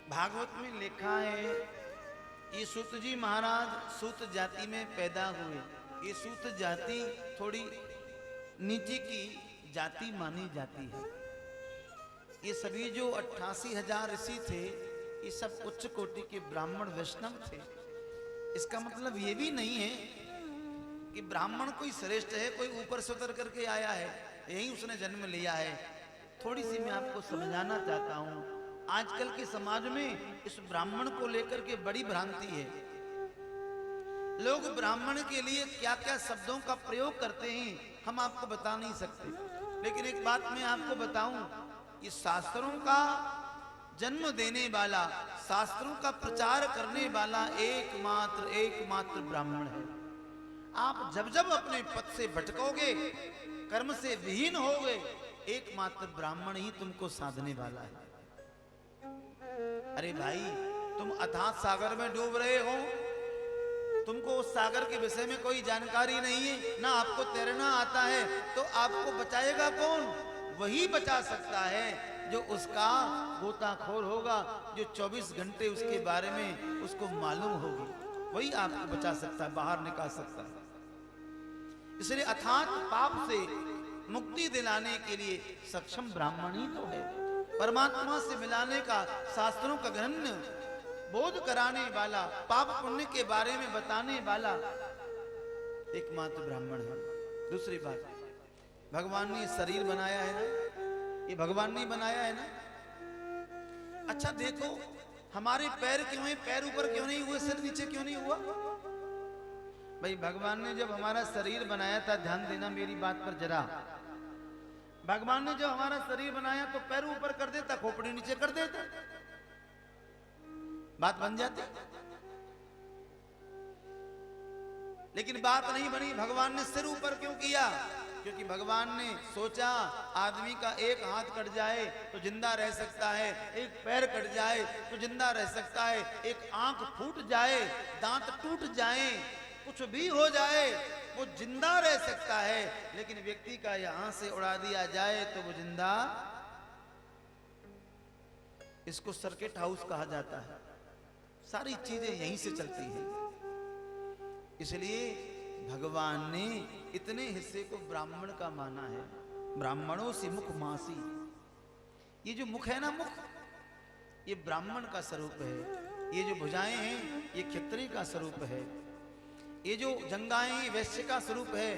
भागवत में लिखा है कि सूत जी महाराज सूत जाति में पैदा हुए। ये सूत जाति थोड़ी नीचे की जाति मानी जाती है। ये सभी जो 88,000 ऋषि थे, ये सब उच्च कोटि के ब्राह्मण वैष्णव थे। इसका मतलब ये भी नहीं है कि ब्राह्मण कोई श्रेष्ठ है, कोई ऊपर से उतर करके आया है, यही उसने जन्म लिया है। थोड़ी सी मैं आपको समझाना चाहता हूं। आजकल के समाज में इस ब्राह्मण को लेकर के बड़ी भ्रांति है। लोग ब्राह्मण के लिए क्या क्या शब्दों का प्रयोग करते हैं हम आपको बता नहीं सकते। लेकिन एक बात मैं आपको बताऊं, ये शास्त्रों का जन्म देने वाला, शास्त्रों का प्रचार करने वाला एकमात्र ब्राह्मण है। आप जब जब अपने पद से भटकोगे, कर्म से विहीन होगे, एकमात्र ब्राह्मण ही तुमको साधने वाला है। अरे भाई, तुम अथाह सागर में डूब रहे हो, तुमको उस सागर के विषय में कोई जानकारी नहीं है, ना आपको तैरना आता है, तो आपको बचाएगा कौन? वही बचा सकता है जो उसका गोताखोर होगा, जो 24 घंटे उसके बारे में उसको मालूम होगी। वही आपको बचा सकता है, बाहर निकाल सकता है। इसलिए अथात पाप से मुक्ति दिलाने के लिए सक्षम ब्राह्मण ही तो है। परमात्मा से मिलाने का, शास्त्रों का गहन बोध कराने वाला, पाप पुण्य के बारे में बताने वाला एकमात्र ब्राह्मण है। दूसरी बात, भगवान ने शरीर बनाया है ना, ये भगवान ने बनाया है ना। अच्छा देखो, हमारे पैर क्यों हैं? पैर ऊपर क्यों नहीं हुए? सिर नीचे क्यों नहीं हुआ? भाई, भगवान ने जब हमारा शरीर बनाया था, ध्यान देना मेरी बात पर जरा, भगवान ने जब हमारा शरीर बनाया तो पैर ऊपर कर देता, खोपड़ी नीचे कर देता, बात बन जाती। लेकिन बात नहीं बनी। भगवान ने सिर ऊपर क्यों किया? क्योंकि भगवान ने सोचा आदमी का एक हाथ कट जाए तो जिंदा रह सकता है, एक पैर कट जाए तो जिंदा रह सकता है, एक आंख फूट जाए, दांत टूट जाए, कुछ भी हो जाए, वो जिंदा रह सकता है। लेकिन व्यक्ति का यहां से उड़ा दिया जाए तो वो जिंदा, इसको सर्किट हाउस कहा जाता है। सारी चीजें यहीं से चलती हैं। इसलिए भगवान ने इतने हिस्से को ब्राह्मण का माना है। ब्राह्मणों से मुख मासी, ये जो मुख है ना, मुख, ये ब्राह्मण का स्वरूप है। ये जो भुजाएं हैं, ये क्षत्रिय का स्वरूप है। ये जो जंगाएं वैश्य का स्वरूप है,